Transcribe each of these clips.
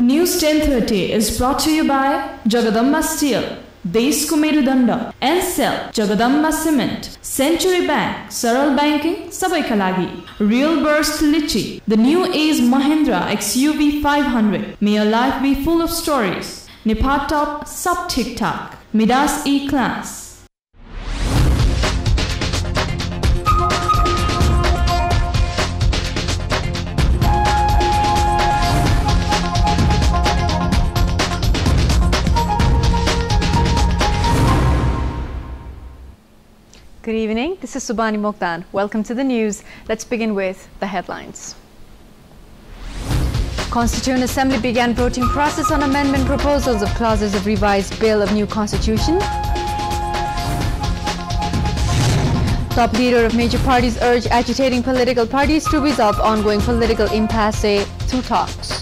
News 1030 is brought to you by Jagadamba Steel, Deshko Merudanda, and Cell, Jagadamba Cement, Century Bank, Saral Banking, Sabaika Lagi, Real Burst Litchi, the new age Mahindra XUV 500. May your life be full of stories. Nepal Top Sub Tik Tak, Midas E-Class. Good evening, this is Subhani Mokhtan. Welcome to the news. Let's begin with the headlines. Constituent Assembly began voting process on amendment proposals of clauses of revised bill of new constitution. Top leader of major parties urge agitating political parties to resolve ongoing political impasse through talks.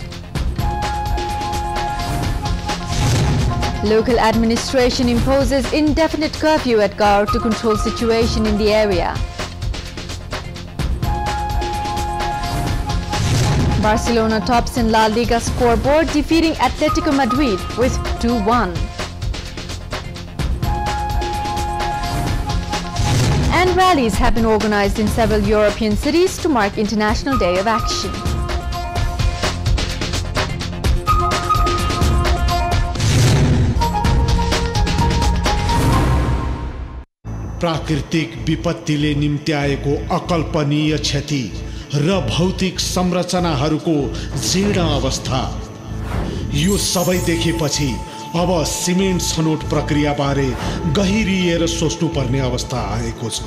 Local administration imposes indefinite curfew at Gaur to control situation in the area. Barcelona tops in La Liga scoreboard, defeating Atletico Madrid with 2-1. And rallies have been organized in several European cities to mark International Day of Action. प्राकृतिक विपत्तिले निम्त्याएको अकल्पनीय क्षति र भौतिक संरचनाहरूको जीर्ण अवस्था, यो सबै देखेपछि अब cement छनौट प्रक्रियाबारे गहिरिएर सोच्नुपर्ने अवस्था आएको छ।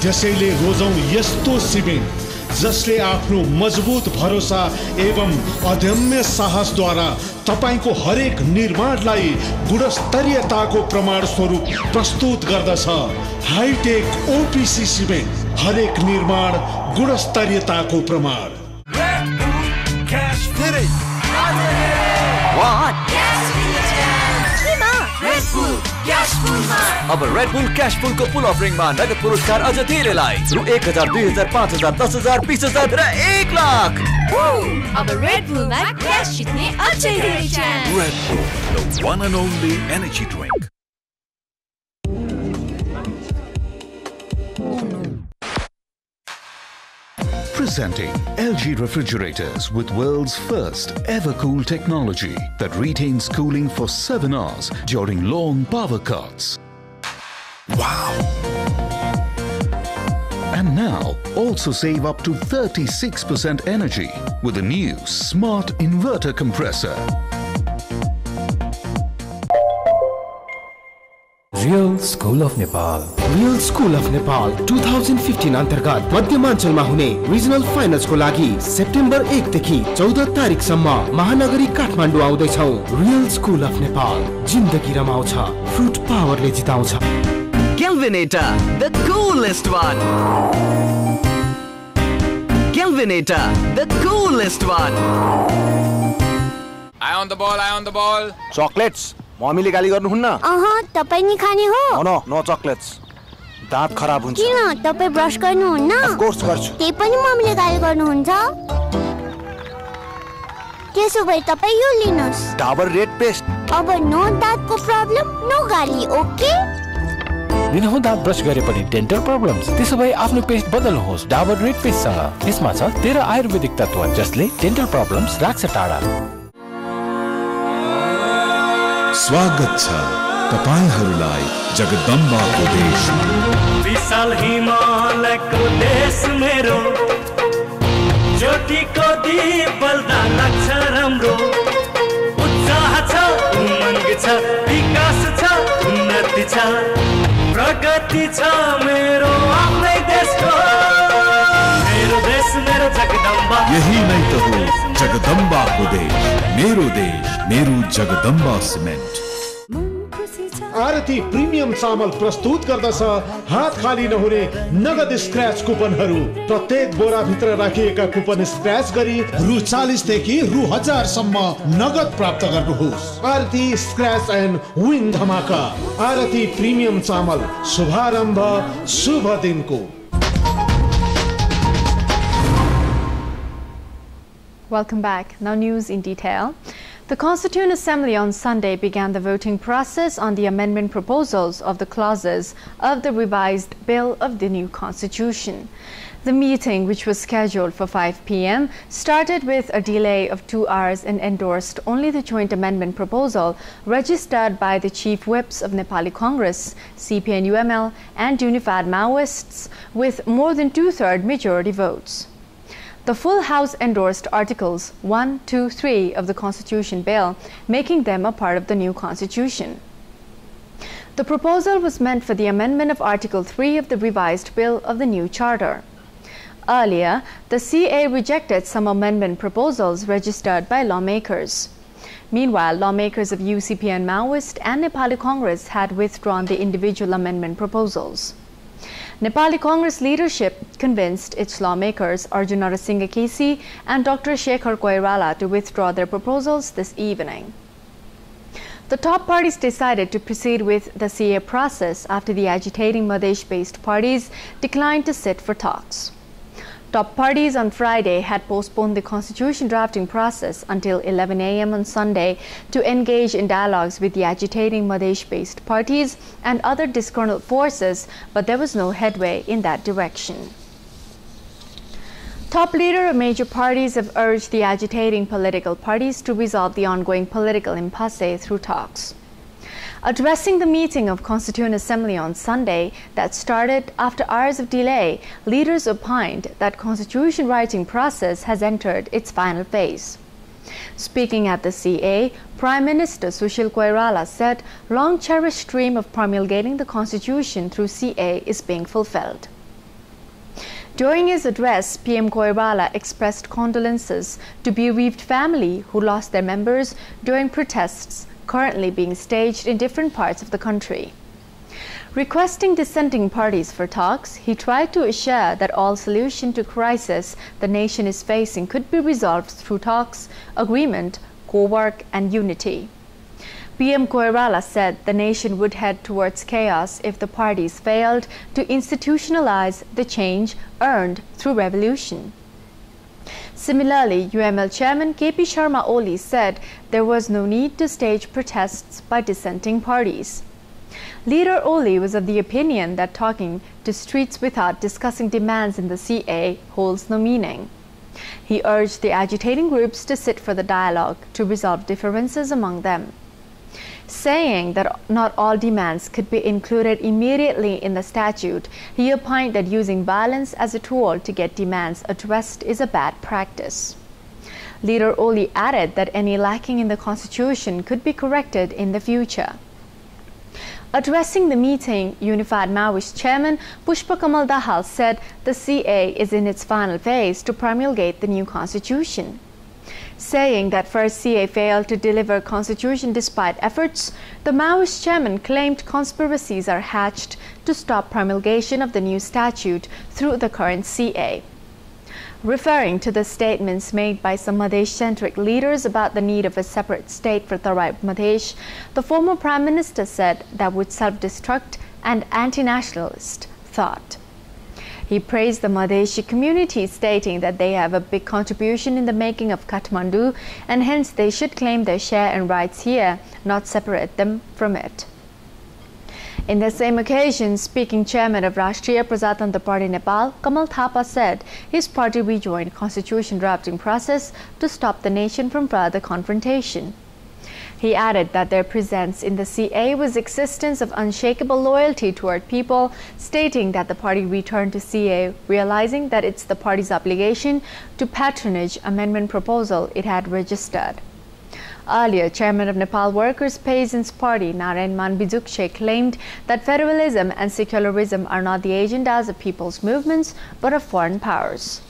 त्यसैले रोजौं यस्तो सिमेन्ट जसले आफ्नो मजबुत भरोसा एवं अदम्य साहसद्वारा तपाईको हरेक निर्माणलाई गुणस्तरीयताको प्रमाण स्वरूप प्रस्तुत गर्दछ। हाईटेक ओपीसी सिमेन्ट, हरेक निर्माण गुणस्तरीयताको प्रमाण। अब रेड बुल क्याश पुल को पुल अफरिङ मा नगद पुरस्कार अझ धेरैलाई रु 1000, 2000, 5000, 10000, 20000 र 1 लाख। अब रेड बुल मा क्याश जित्ने अझै धेरै chance. Red bull, the one and only energy drink. Presenting LG refrigerators with world's first ever cool technology that retains cooling for 7 hours during long power cuts. Wow! And now also save up to 36% energy with the new smart inverter compressor. Real School of Nepal. Real School of Nepal 2015 अन्तर्गत मध्यमाञ्चलमा हुने regional finals को लागि September 1 देखि 14 तारिक सम्म महानगरी काठमाडौँ आउँदैछौ। Real school of Nepal, जिन्दगी रमाउँछ, फ्रुट पावरले जिताउँछ। Kelvinator, the coolest one. Kelvinator, the coolest one. Eye on the ball, eye on the ball. Chocolates. मम्मीले गाली गर्नुहुन्न? तपाई नि खाने हो? No chocolates. दाँत खराब हुन्छ। किन तपाई ब्रश गर्नुहुन्न? अफ कोर्स गर्छु। त्यही पनि मम्मीले गाली गर्नुहुन्छ? त्यसो भए तपाई यो लिनुस्। Dabur red paste. अब नो दाँतको प्रब्लम, नो गाली, ओके? दिनहुँ दाँत ब्रश गरे पनि डेन्टल प्रब्लम्स, त्यसो भए आफ्नो पेस्ट बदल्नुहोस् डाबर रेड पेस्टसँग। यसमा छ 13 आयुर्वेदिक तत्व जसले डेन्टल प्रब्लम्स राख्छ टाढा। स्वागत छ तपाईहरुलाई जगदम्बाको देशमा। विशाल हिमालयको देश मेरो, ज्योतिको दीप बल्दा लाग्छ राम्रो। उत्साह छ, उमङ्ग छ, विकास छ, उन्नति छ, प्रगति छ मेरो आफ्नै देशको। मेरो देश मेरो जगदम्बा, यही नै त हो जगदम्बाको देश, मेरो जगदम्बा सिमेन्ट। आरती प्रिमियम चामल प्रस्तुत गर्दछ हात खाली नहुने नगद स्क्रैच कुपनहरू। प्रत्येक बोरा भित्र राखिएका कुपन स्क्रैच गरी रु 40 देखि रु 1000 सम्म नगद प्राप्त गर्नुहोस्। आरती स्क्रैच एन्ड विन धमाका। आरती प्रिमियम चामल, शुभारम्भ शुभ दिनको। Welcome back. Now news in detail. The Constituent Assembly on Sunday began the voting process on the amendment proposals of the clauses of the revised bill of the new constitution. The meeting, which was scheduled for 5 p.m., started with a delay of 2 hours and endorsed only the joint amendment proposal registered by the chief whips of Nepali Congress, CPN-UML, and Unified Maoists with more than 2/3 majority votes. The full House endorsed Articles 1, 2, 3 of the Constitution Bill, making them a part of the new Constitution. The proposal was meant for the amendment of Article 3 of the revised Bill of the new Charter. Earlier, the CA rejected some amendment proposals registered by lawmakers. Meanwhile, lawmakers of UCPN Maoist and Nepali Congress had withdrawn the individual amendment proposals. Nepali Congress leadership convinced its lawmakers Arjuna Singh Kesi and Dr. Shekhar Koirala to withdraw their proposals this evening. The top parties decided to proceed with the CA process after the agitating Madhesh-based parties declined to sit for talks. Top parties on Friday had postponed the constitution drafting process until 11 a.m. on Sunday to engage in dialogues with the agitating Madhesh-based parties and other disgruntled forces, but there was no headway in that direction. Top leaders of major parties have urged the agitating political parties to resolve the ongoing political impasse through talks. Addressing the meeting of Constituent Assembly on Sunday that started after hours of delay, leaders opined that constitution writing process has entered its final phase. Speaking at the CA, Prime Minister Sushil Koirala said long-cherished dream of promulgating the constitution through CA is being fulfilled. During his address, PM Koirala expressed condolences to bereaved family who lost their members during protests currently being staged in different parts of the country. Requesting dissenting parties for talks, he tried to assure that all solution to crisis the nation is facing could be resolved through talks, agreement, co-work, and unity. PM Koirala said the nation would head towards chaos if the parties failed to institutionalize the change earned through revolution. Similarly, UML Chairman KP Sharma Oli said there was no need to stage protests by dissenting parties. Leader Oli was of the opinion that talking to streets without discussing demands in the CA holds no meaning. He urged the agitating groups to sit for the dialogue to resolve differences among them. Saying that not all demands could be included immediately in the statute, he opined that using violence as a tool to get demands addressed is a bad practice. Leader Oli added that any lacking in the constitution could be corrected in the future. Addressing the meeting, Unified Maoist Chairman Pushpa Kamal Dahal said the CA is in its final phase to promulgate the new constitution. Saying that first CA failed to deliver constitution despite efforts, the Maoist chairman claimed conspiracies are hatched to stop promulgation of the new statute through the current CA. Referring to the statements made by some Madhesh-centric leaders about the need of a separate state for Tarai Madhesh, the former Prime Minister said that would self-destruct and anti-nationalist thought. He praised the Madheshi community, stating that they have a big contribution in the making of Kathmandu and hence they should claim their share and rights here, not separate them from it. In the same occasion, speaking chairman of Rashtriya Prajatantra Party Nepal, Kamal Thapa said his party rejoined constitution drafting process to stop the nation from further confrontation. He added that their presence in the CA was existence of unshakable loyalty toward people, stating that the party returned to CA, realizing that it's the party's obligation to patronage amendment proposal it had registered. Earlier, chairman of Nepal Workers' Peasants Party, Narayan Manbijukshe, claimed that federalism and secularism are not the agendas of people's movements, but of foreign powers.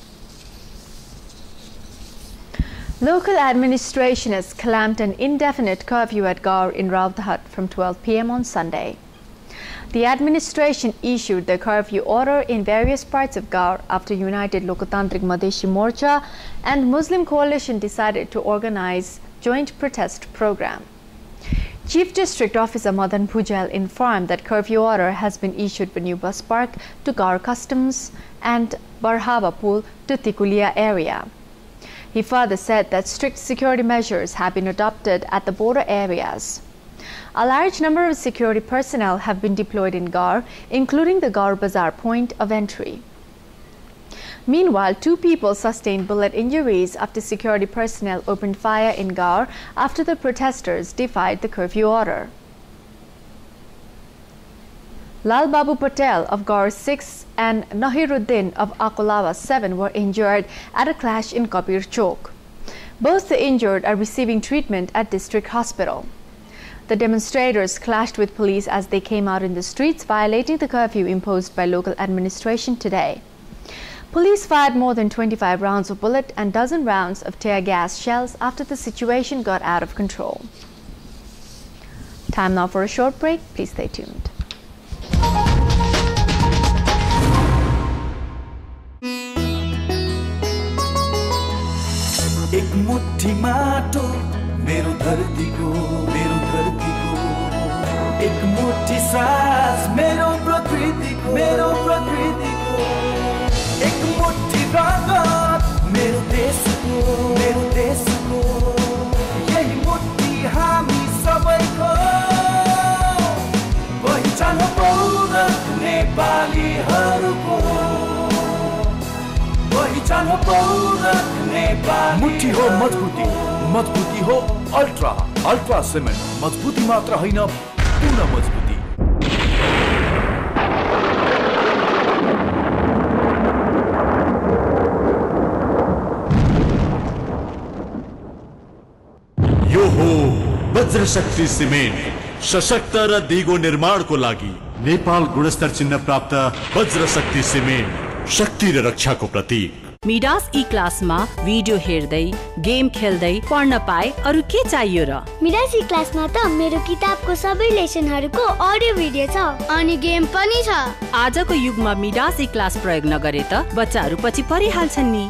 Local administration has clamped an indefinite curfew at Gaur in Rauthat from 12 p.m. on Sunday. The administration issued the curfew order in various parts of Gaur after United Lokotantrik Madheshi Morcha and Muslim Coalition decided to organize joint protest program. Chief District Officer Madan Pujal informed that curfew order has been issued for New Bus Park to Gaur Customs and Barhava Pool to Tikulia area. He further said that strict security measures have been adopted at the border areas. A large number of security personnel have been deployed in Gar, including the Gar Bazaar point of entry. Meanwhile, 2 people sustained bullet injuries after security personnel opened fire in Gar after the protesters defied the curfew order. Lal Babu Patel of Gar 6 and Nahiruddin of Akolawa 7 were injured at a clash in Kabir Chowk. Both the injured are receiving treatment at district hospital. The demonstrators clashed with police as they came out in the streets, violating the curfew imposed by local administration today. Police fired more than 25 rounds of bullet and dozen rounds of tear gas shells after the situation got out of control. Time now for a short break. Please stay tuned. एक मुट्ठी माटो मेरो धरतीको एक मुट्ठी सास मेरो प्रकृतिको एक मुट्ठी रगत मेरो देशको यही मुट्ठी हामी सबैको पहिचान पौरख नेपालीहरूको पहिचान पौरख नेपाली मुट्ठी हो मजबुती हो अल्ट्रा सिमेन्ट मजबुती मात्र होइन पूर्ण मजबुती यो हो वज्रशक्ति सिमेन्ट सशक्त र दिगो निर्माणको लागि नेपाल गुणस्तर चिन्ह प्राप्त वज्रशक्ति सिमेन्ट शक्ति र रक्षाको प्रतीक। मिडास ई-क्लासमा भिडियो हेर्दै गेम खेल्दै पढ्न पाए अरु के चाहियो र? मिडास ई-क्लासमा त मेरो किताबको सबै लेसनहरुको अडियो भिडियो छ अनि गेम पनि छ। आजको युगमा मिडास ई-क्लास प्रयोग नगरे त बच्चाहरु पछि परिहाल्छन् नि।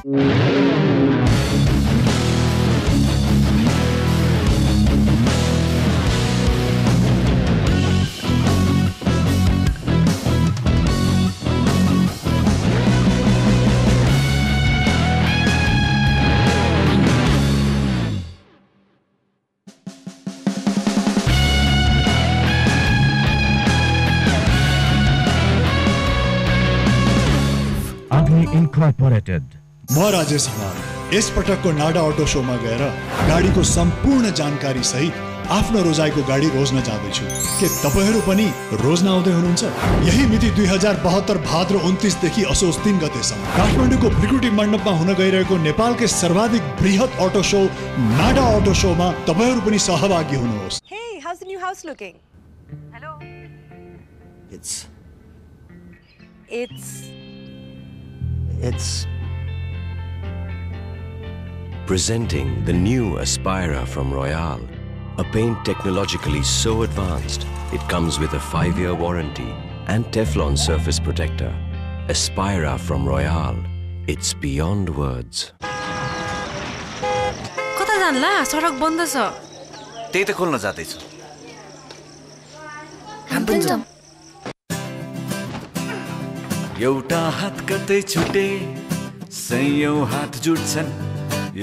इन्कर्पोरेटेड म राजेश हमाल यस पटकको नाडा अटो शोमा गएर गाडीको सम्पूर्ण जानकारी सहित आफ्नो रोजाइको गाडी रोज्न जाँदैछु। के तपाईहरू पनि रोज्न आउँदै हुनुहुन्छ? यही मिति 2072 भाद्र 29 देखि असोज 3 गतेसम्म काठमाडौँको भृकुटी मण्डपमा हुन गइरहेको नेपालकै सर्वाधिक बृहत अटो शो नाडा अटो शोमा तपाईहरू पनि सहभागी हुनुहोस्। Hey, how's the new house looking? Hello. It's presenting the new Aspira from Royale, a paint technologically so advanced it comes with a 5-year warranty and Teflon surface protector. Aspira from Royale, it's beyond words. कता जानला? सडक बन्द छ। त्यही त खोल्न जाँदै छु। एउटा हात कतै छुटे सयौं हात जुट्छन्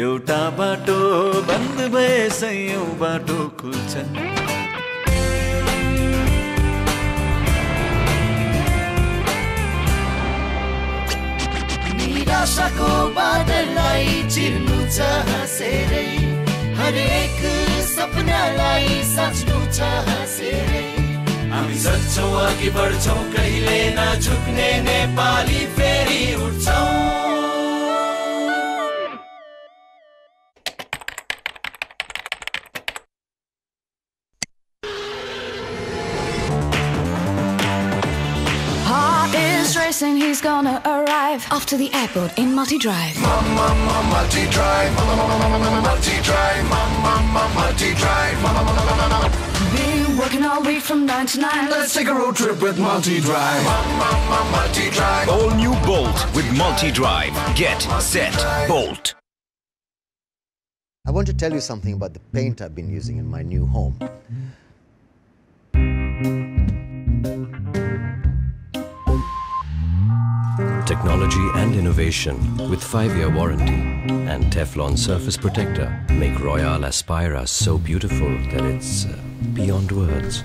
एउटा बाटो बन्द भए सयौं बाटो खुल्छन् निराशाको बादललाई चिर्नु छ हाँसेरै हरेक सपनालाई साच्नु छ हाँसेरै हामी सक्छौं अघि बढ्छौं कहिले नझुक्ने नेपाली फेरि उठ्छौं। Heart is racing, he's gonna arrive off to the airport in multi-drive. Multi-drive, multi-drive, multi-drive. Been working all week from 9 to 9. Let's take a road trip with multi-drive. Multi-drive. All new Bolt with multi-drive. Get, set, Bolt. I want to tell you something about the paint I've been using in my new home. technology and innovation with 5-year warranty and Teflon surface protector make Royal Aspira so beautiful that it's beyond words.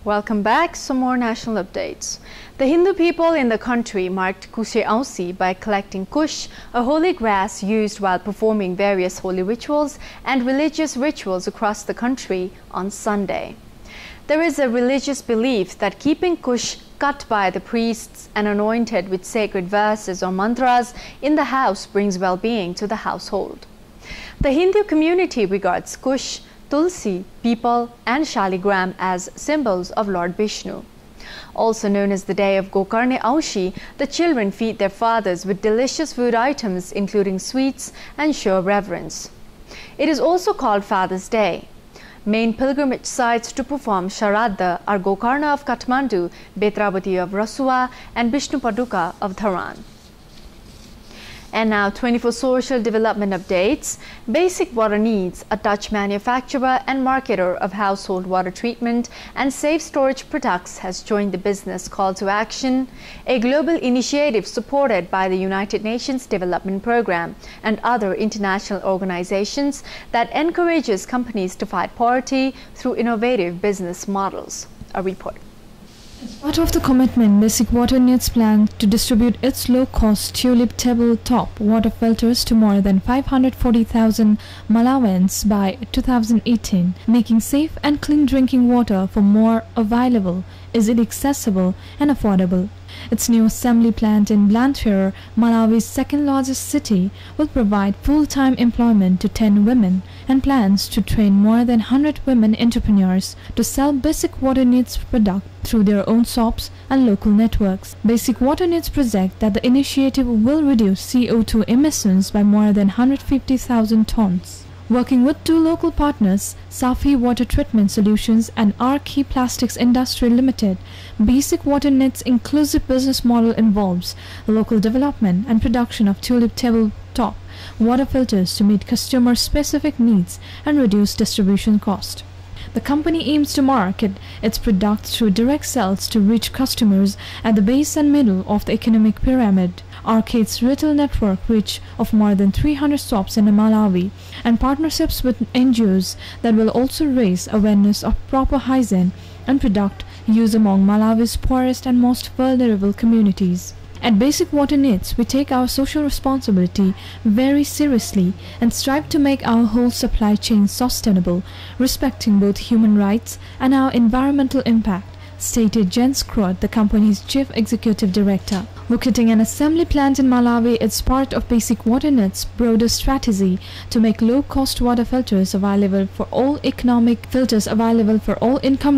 Welcome back. Some more national updates. The Hindu people in the country marked Kushe Ausi by collecting kush, a holy grass used while performing various holy rituals and religious rituals across the country on Sunday. There is a religious belief that keeping kush cut by the priests and anointed with sacred verses or mantras in the house brings well-being to the household. The Hindu community regards kush, tulsi, peepal and shaligram as symbols of Lord Vishnu. Also known as the day of Gokarne Aushi, the children feed their fathers with delicious food items including sweets and show reverence. It is also called Father's Day. Main pilgrimage sites to perform Sharaddha are Gokarna of Kathmandu, Betravati of Rasua and Vishnupaduka of Dharan. And now 24 social development updates. Basic Water Needs, a Dutch manufacturer and marketer of household water treatment and safe storage products, has joined the business call to action, a global initiative supported by the United Nations Development Programme and other international organizations that encourages companies to fight poverty through innovative business models. A report. As part of the commitment, Basic Water Needs plans to distribute its low-cost tulip tabletop water filters to more than 540,000 Malawans by 2018, making safe and clean drinking water for more available, easily accessible and affordable. Its new assembly plant in Blantyre, Malawi's second-largest city, will provide full-time employment to 10 women and plans to train more than 100 women entrepreneurs to sell Basic Water Needs products through their own shops and local networks. Basic Water Needs project that the initiative will reduce CO2 emissions by more than 150,000 tons. Working with 2 local partners, Safi Water Treatment Solutions and Arki Plastics Industry Limited, Basic Water Needs' inclusive business model involves local development and production of tulip tabletop water filters to meet customer-specific needs and reduce distribution cost. The company aims to market its products through direct sales to reach customers at the base and middle of the economic pyramid. Arcade's retail network reach of more than 300 shops in Malawi and partnerships with NGOs that will also raise awareness of proper hygiene and product use among Malawi's poorest and most vulnerable communities. At Basic Water Needs, we take our social responsibility very seriously and strive to make our whole supply chain sustainable, respecting both human rights and our environmental impact, stated Jens Krot, the company's chief executive director. Locating an assembly plant in Malawi is part of Basic Water Needs' broader strategy to make low-cost water filters available for all income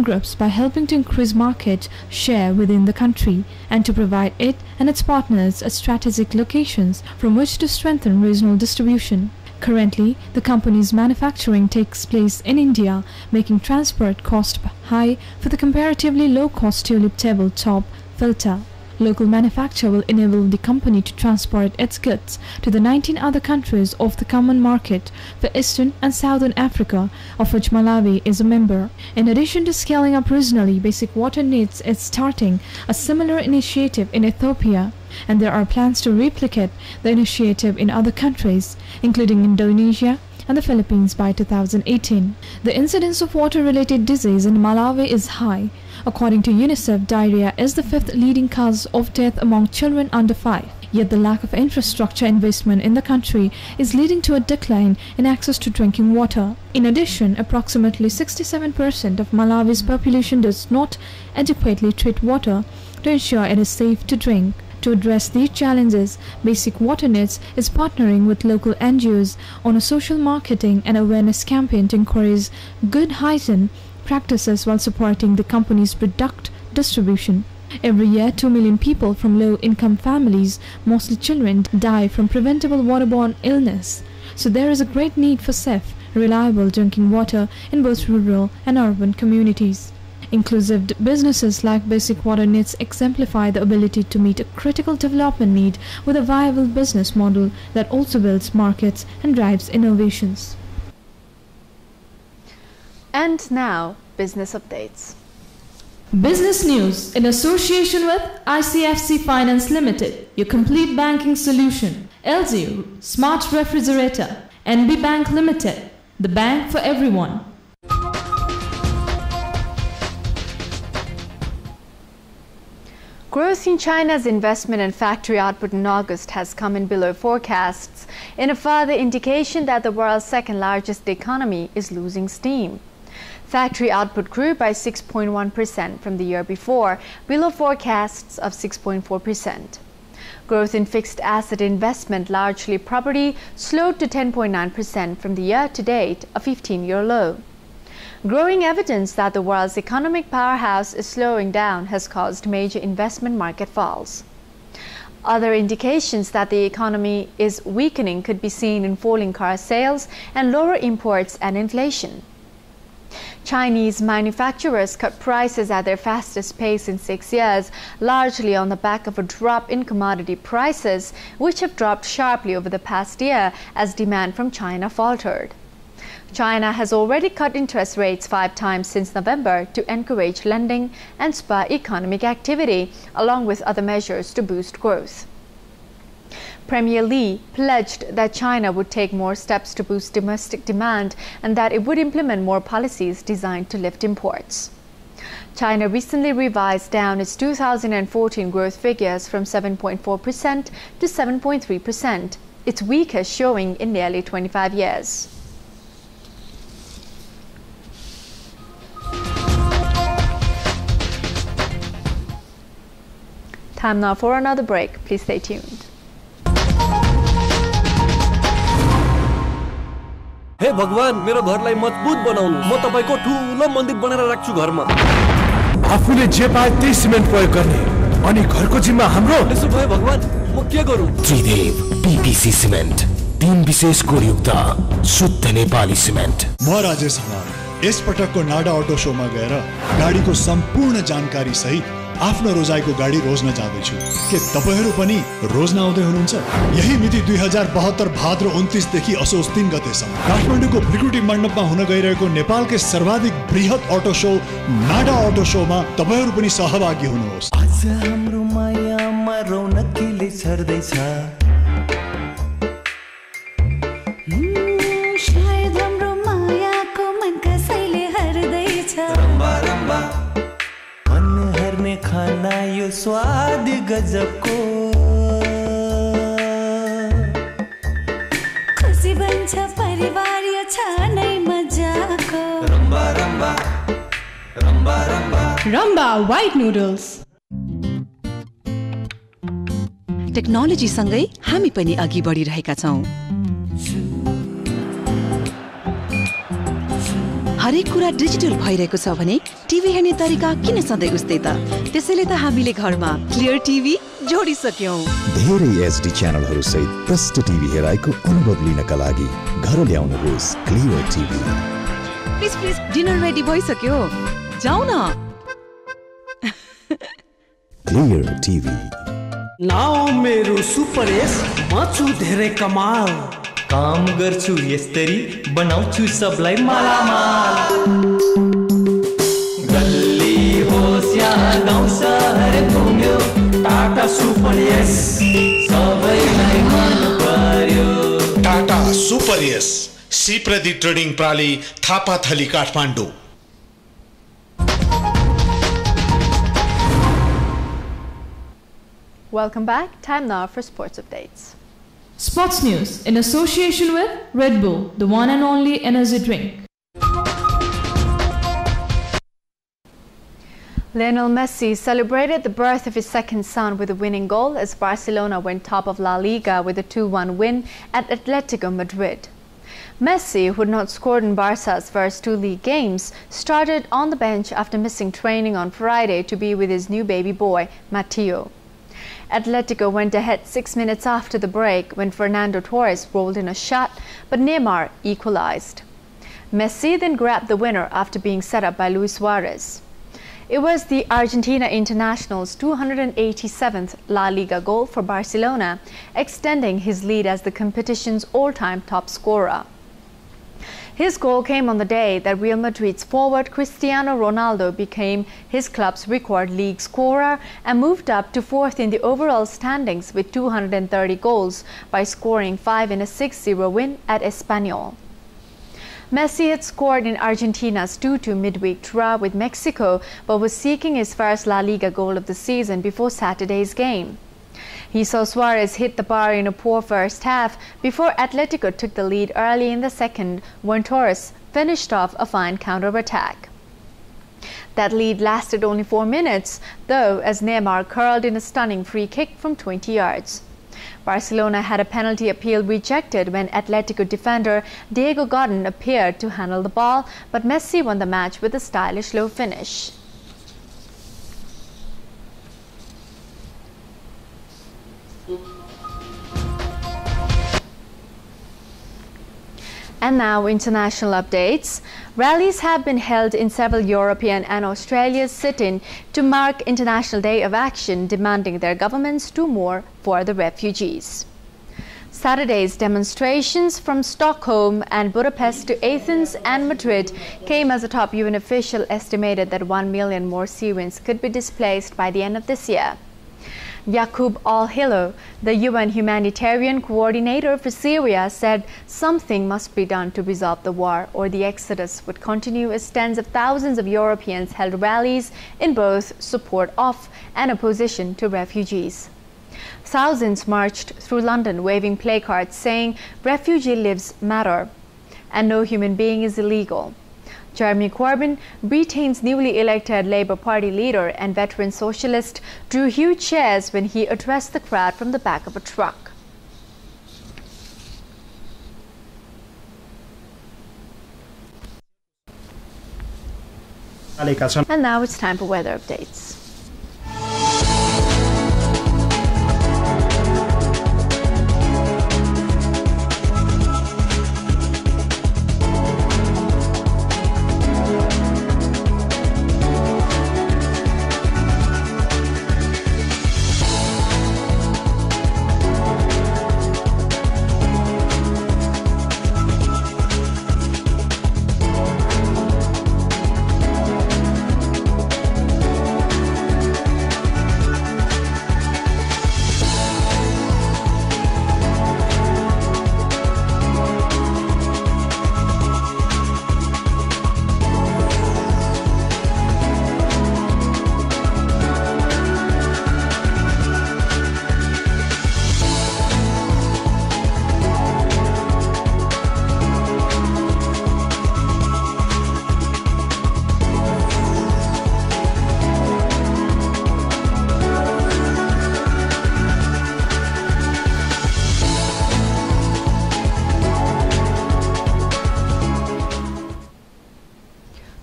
groups by helping to increase market share within the country and to provide it and its partners at strategic locations from which to strengthen regional distribution. Currently, the company's manufacturing takes place in India, making transport cost high for the comparatively low-cost tulip tabletop filter. Local manufacture will enable the company to transport its goods to the 19 other countries of the common market for Eastern and Southern Africa, of which Malawi is a member. In addition to scaling up regionally, Basic Water Needs is starting a similar initiative in Ethiopia, and there are plans to replicate the initiative in other countries, including Indonesia and the Philippines by 2018. The incidence of water-related disease in Malawi is high. According to UNICEF, diarrhea is the 5th leading cause of death among children under 5. Yet the lack of infrastructure investment in the country is leading to a decline in access to drinking water. In addition, approximately 67% of Malawi's population does not adequately treat water to ensure it is safe to drink. To address these challenges, Basic Water Needs is partnering with local NGOs on a social marketing and awareness campaign to encourage good hygiene practices while supporting the company's product distribution. Every year, 2 million people from low-income families, mostly children, die from preventable waterborne illness. So there is a great need for safe, reliable drinking water in both rural and urban communities. Inclusive businesses like Basic Water Needs exemplify the ability to meet a critical development need with a viable business model that also builds markets and drives innovations. And now, business updates. Business news in association with ICFC Finance Limited, your complete banking solution. LG Smart Refrigerator, NB Bank Limited, the bank for everyone. Growth in China's investment and factory output in August has come in below forecasts, in a further indication that the world's second largest economy is losing steam. Factory output grew by 6.1% from the year before, below forecasts of 6.4%. Growth in fixed asset investment, largely property, slowed to 10.9% from the year-to-date, a 15-year low. Growing evidence that the world's economic powerhouse is slowing down has caused major investment market falls. Other indications that the economy is weakening could be seen in falling car sales and lower imports and inflation. Chinese manufacturers cut prices at their fastest pace in 6 years, largely on the back of a drop in commodity prices, which have dropped sharply over the past year as demand from China faltered. China has already cut interest rates 5 times since November to encourage lending and spur economic activity, along with other measures to boost growth. Premier Li pledged that China would take more steps to boost domestic demand and that it would implement more policies designed to lift imports. China recently revised down its 2014 growth figures from 7.4% to 7.3%, its weakest showing in nearly 25 years. Time now for another break. Please stay tuned. हे भगवान, मेरो घरलाई मजबुत बनाउनु। म तपाईको ठूलो मन्दिर बनाएर राख्छु घरमा। आफूले जे पाए त्यही सिमेन्ट प्रयोग गर्ने अनि घरको जिम्मा हाम्रो। त्यसो भए भगवान, म के गरौँ? त्रिदेव पीपीसी सिमेन्ट, 3 विशेष कोडयुक्त शुद्ध नेपाली सिमेन्ट। म राजेश हमाल यस पटकको नाडा अटो शोमा गएर गाडीको सम्पूर्ण जानकारी सहित आफ्नो रोजाइको गाडी रोज्न जाँदैछु। के तपाईहरू पनि रोज्न आउँदै हुनुहुन्छ? यही मिति 2072 भाद्र 29 देखि असोज 3 गतेसम्म काठमाडौँको भृकुटी मण्डपमा हुन गइरहेको नेपालकै सर्वाधिक बृहत अटो शो नाडा अटो शोमा तपाईहरू पनि सहभागी हुनुहोस्। आज हाम्रो मायामा रौनकले छर्दैछ, शायद हाम्रो मायाको मन कसैले हर्दैछ। रम्बा रम्बा खाना यो स्वाद गजबको, खुसी बन्छ परिवार यो छ नै मजाको। Rumba Rumba Rumba Rumba Rumba white noodles. Technology सँगै हामी पनि अघि बढिरहेका छौं। हरेक कुरा डिजिटल भइरहेको छ भने टिभी हेर्ने तरिका किन सधैँ उस्तै त? त्यसैले त हामीले घरमा क्लियर टिभी जोडिसक्यौं। धेरै एचडी च्यानलहरू सहित प्रष्ट टिभी हेराइको अनुभव लिनका लागि घर ल्याउनुहोस् clear TV. Please please dinner ready भइसक्यो, जाऊ न। Clear TV. नाउ मेरो सुपर एस, म छु धेरै कमाल। काम गर्छु यसरी, बनाउँछु सबलाई मालामाल। गल्ली होस् या गाउँ सहर घुम्यो, टाटा सुपर एस सबैलाई मन पर्यो। Tata super ace, Sipradi trading प्राली, Thapathali, Kathmandu. Welcome back. Time now for sports updates. Sports news in association with Red Bull, the one and only energy drink. Lionel Messi celebrated the birth of his second son with a winning goal as Barcelona went top of La Liga with a 2-1 win at Atletico Madrid. Messi, who had not scored in Barca's first 2 league games, started on the bench after missing training on Friday to be with his new baby boy, Matteo. Atletico went ahead 6 minutes after the break when Fernando Torres rolled in a shot, but Neymar equalized. Messi then grabbed the winner after being set up by Luis Suarez. It was the Argentina international's 287th La Liga goal for Barcelona, extending his lead as the competition's all-time top scorer. His goal came on the day that Real Madrid's forward Cristiano Ronaldo became his club's record league scorer and moved up to 4th in the overall standings with 230 goals by scoring 5 in a 6-0 win at Espanyol. Messi had scored in Argentina's 2-2 midweek draw with Mexico, but was seeking his first La Liga goal of the season before Saturday's game. He saw Suarez hit the bar in a poor first half before Atletico took the lead early in the second when Torres finished off a fine counter-attack. That lead lasted only 4 minutes, though, as Neymar curled in a stunning free kick from 20 yards. Barcelona had a penalty appeal rejected when Atletico defender Diego Godin appeared to handle the ball, but Messi won the match with a stylish low finish. And now international updates. Rallies have been held in several European and Australia's sit-in to mark International Day of Action, demanding their governments do more for the refugees. Saturday's demonstrations from Stockholm and Budapest to Athens and Madrid came as a top UN official estimated that 1 million more Syrians could be displaced by the end of this year. Yaqub Al-Hilo, the UN humanitarian coordinator for Syria, said something must be done to resolve the war or the exodus would continue as tens of thousands of Europeans held rallies in both support of and opposition to refugees. Thousands marched through London waving placards saying refugee lives matter and no human being is illegal. Jeremy Corbyn, Britain's newly elected Labour Party leader and veteran socialist, drew huge cheers when he addressed the crowd from the back of a truck. And now it's time for weather updates.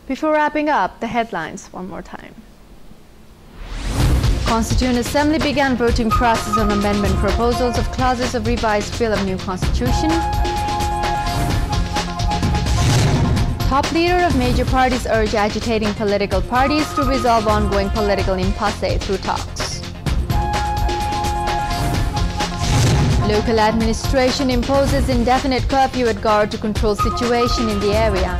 Before wrapping up, the headlines one more time. Constituent Assembly began voting process on amendment proposals of clauses of revised bill of new constitution. Top leader of major parties urge agitating political parties to resolve ongoing political impasse through talks. Local administration imposes indefinite curfew at guard to control situation in the area.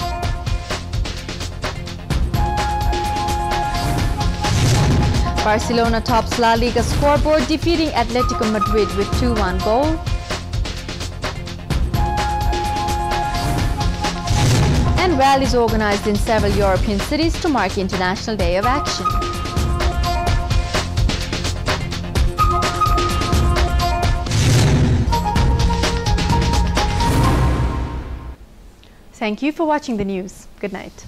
Barcelona tops La Liga scoreboard, defeating Atletico Madrid with 2-1 goal. And rallies organized in several European cities to mark International Day of Action. Thank you for watching the news. Good night.